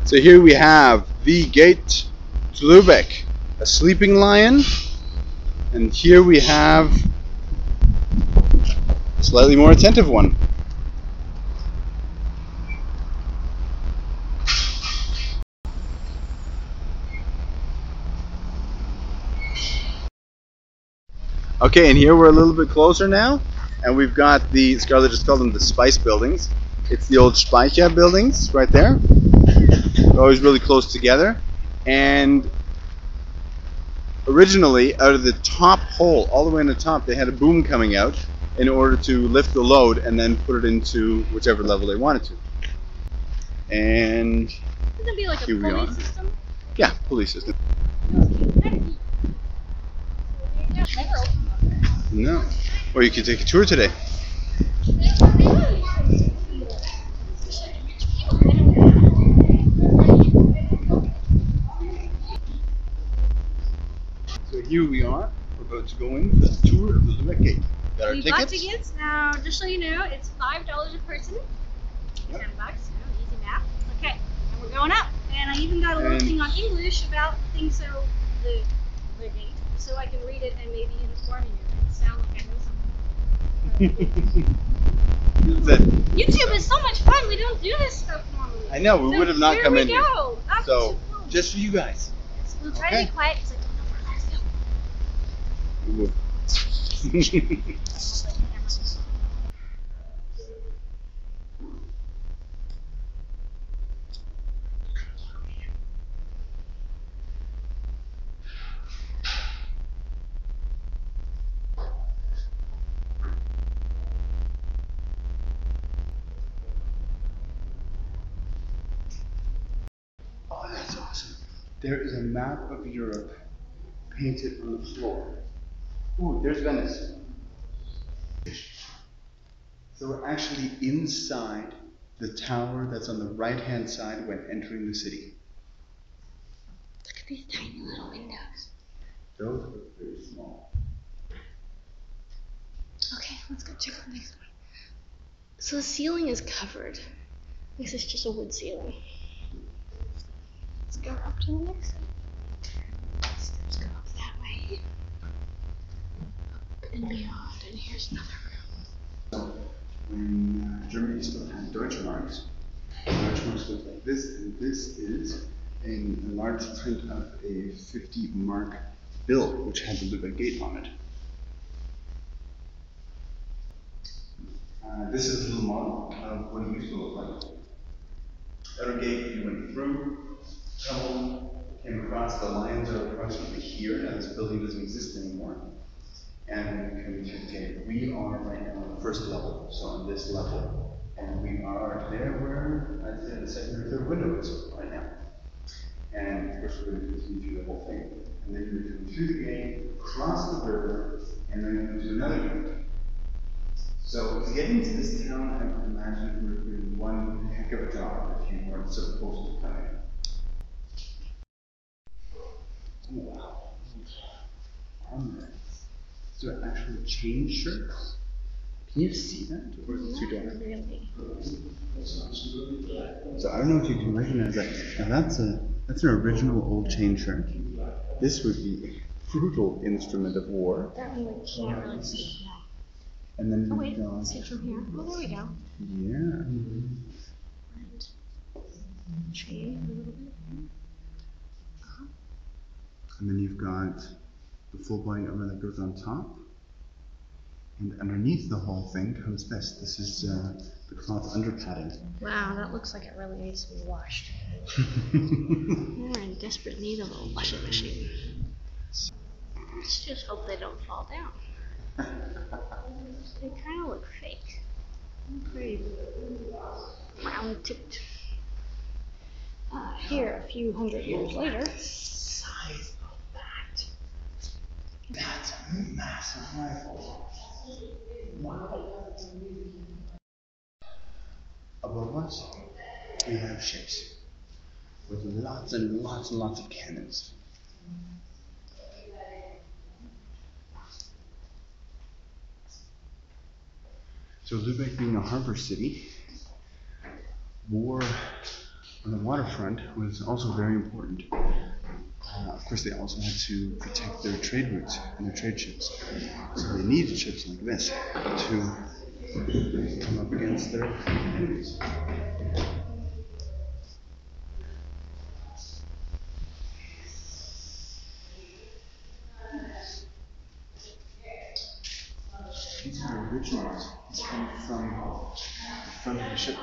So here we have the gate to Luebeck, a sleeping lion, and here we have a slightly more attentive one. Okay, and here we're a little bit closer now, and we've got the, Scarlett just called them the spice buildings. It's the old Speicher buildings right there. They're always really close together. And originally, out of the top hole, all the way in the top, they had a boom coming out in order to lift the load and then put it into whichever level they wanted to. And Would that be like a pulley system? Yeah, pulley system. Never opened. No. Or you could take a tour today. So here we are. We're about to go in for the tour of the Luebeck Gate. Got our We tickets. bought tickets. Now, just so you know, it's $5 a person. Yep. $10, easy math. Okay, and we're going up. And I even got a little thing on English about things the gate, so I can read it and maybe inform you and sound like I know something. YouTube is so much fun. We don't do this stuff normally. I know, we would have not come in here. Here we go. So, just for you guys. Yes, we'll try to be quiet because I don't know where We will. Oh, that's awesome. There is a map of Europe painted on the floor. Ooh, there's Venice. So we're actually inside the tower that's on the right-hand side when entering the city. Look at these tiny little windows. Those are very small. Okay, let's go check the next one. So the ceiling is covered. This is just a wood ceiling. Let's go up to the next one. Steps go up that way. Up and beyond, and here's another room. So when Germany still had Deutschmarks looked like this, and this is a large print of a 50-mark bill, which had the Luebeck Gate on it. This is a little model of what it used to look like. Outer gate, you went through, tunneled, came across. The lions are approximately here. Now this building doesn't exist anymore. And we are right now on the first level, so on this level. And we are there where I'd say the second or third window is right now. And of course we're going to continue through the whole thing. And then you're going to come through the gate, cross the river, and then go to another gate. So to get into this town, I would imagine we're doing one heck of a job if you weren't supposed to come in. Oh wow. Armor. So it actually changed shirts? Can you see that? Or is it too dark? Really? So I don't know if you can recognize that. Now that's an original old chain shirt. This would be a brutal instrument of war. That one we can't really see. No. And then Oh wait, let's see from here. Oh, there we go. Yeah. And chain a little bit. And then you've got the full body armor that goes on top. And underneath the whole thing comes this. This is the cloth under padding. Wow, that looks like it really needs to be washed. We're in desperate need of a washing machine. Let's just hope they don't fall down. They kind of look fake. Pretty round tipped. Here, a few hundred years later. The size of that. That's a massive rifle. Wow. Above us, we have ships with lots and lots and lots of cannons. So Luebeck being a harbor city, war on the waterfront was also very important. Of course, they also had to protect their trade routes and their trade ships. So they needed ships like this to come up against their enemies. These are originals. These come from the front of the ship.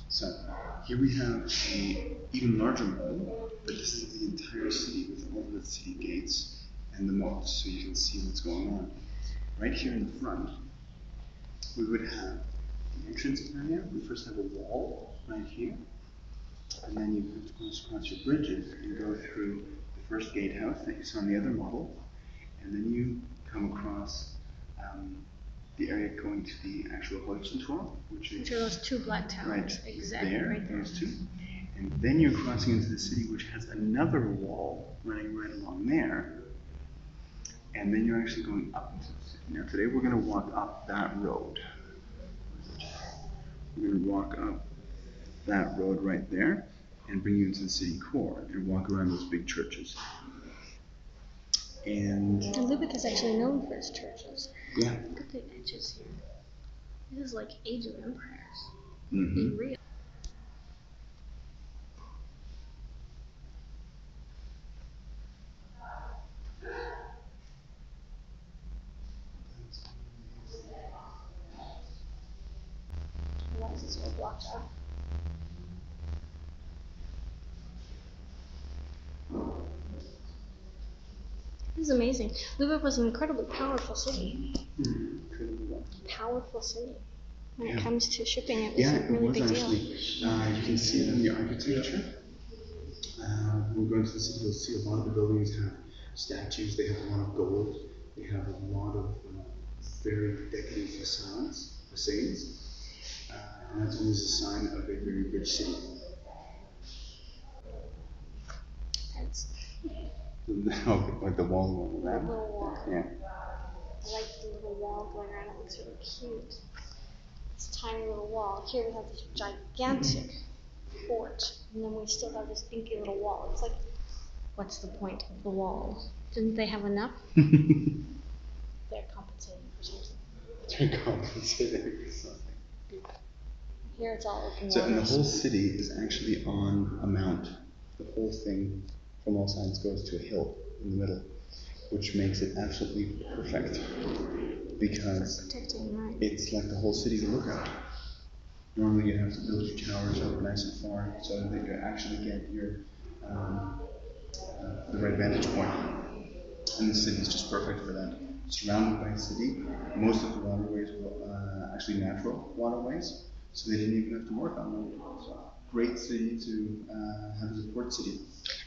So here we have an even larger model, but this is the entire city with all the city gates and the moats, so you can see what's going on. Right here in the front, we would have the entrance area. We first have a wall right here, and then you have to cross your bridges and go through the first gatehouse that you saw in the other model, and then you come across the area going to the actual Holstentor, which are those two black towers. Right, exactly there, right there. those two. And then you're crossing into the city, which has another wall running right along there. And then you're actually going up into the city. Now today we're going to walk up that road. We're going to walk up that road right there and bring you into the city core and walk around those big churches. And Luebeck is actually known for its churches. Yeah. Look at the edges here. This is like Age of Empires. Mm-hmm. Be real. Why is this all blocked off? This is amazing. Luebeck was an incredibly powerful city. Powerful city. When it comes to shipping, it was a really big deal. You can see it in the architecture. When we go into the city, you'll see a lot of the buildings have statues. They have a lot of gold. They have a lot of very decadent facades. And that's always a sign of a very rich city. Like the wall going around. The little wall. Yeah. I like the little wall going around. It looks really cute. This tiny little wall. Here we have this gigantic fort, and then we still have this dinky little wall. It's like, what's the point of the wall? Didn't they have enough? They're compensating for something. They're compensating for something. Here it's all open. So, and the whole city is actually on a mount. The whole thing, from all sides, goes to a hill in the middle, which makes it absolutely perfect because it's like the whole city's lookout. Normally you have to build your towers up nice and far so that you actually get your the right vantage point. And the city is just perfect for that. Surrounded by a city, most of the waterways were actually natural waterways, so they didn't even have to work on them. So, great city to have as a port city.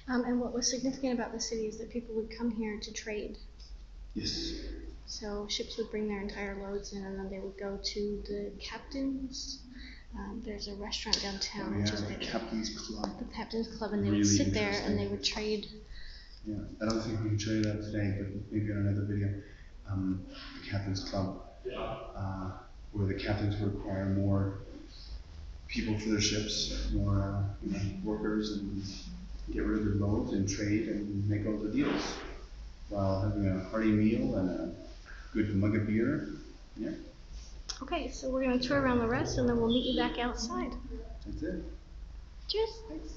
And what was significant about the city is that people would come here to trade. Yes. So ships would bring their entire loads in, and then they would go to the captain's. There's a restaurant downtown, which is the Captain's Club. The Captain's Club, and they really would sit there and they would trade. Yeah, I don't think we can show you that today, but maybe on another video. The Captain's Club, where the captains would require more people for their ships, more workers, and get rid of their loads and trade and make all the deals while having a hearty meal and a good mug of beer. Yeah. Okay, so we're going to tour around the rest and then we'll meet you back outside. That's it. Cheers. Thanks.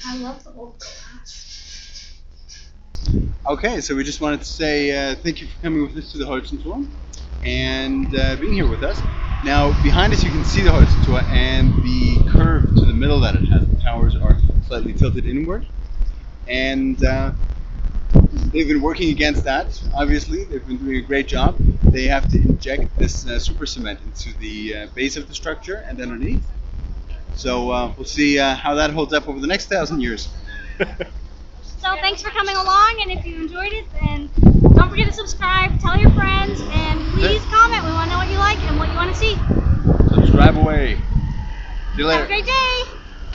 I love the old glass. Okay, so we just wanted to say thank you for coming with us to the Holstentor and being here with us. Now, behind us you can see the Holstentor and the curve to the middle that it has. The towers are slightly tilted inward. And they've been working against that, obviously. They've been doing a great job. They have to inject this super cement into the base of the structure and then underneath. So we'll see how that holds up over the next 1,000 years. So thanks for coming along, and if you enjoyed it, then don't forget to subscribe, tell your friends, and please comment. We want to know what you like and what you want to see. Subscribe away. See you later. Have a great day.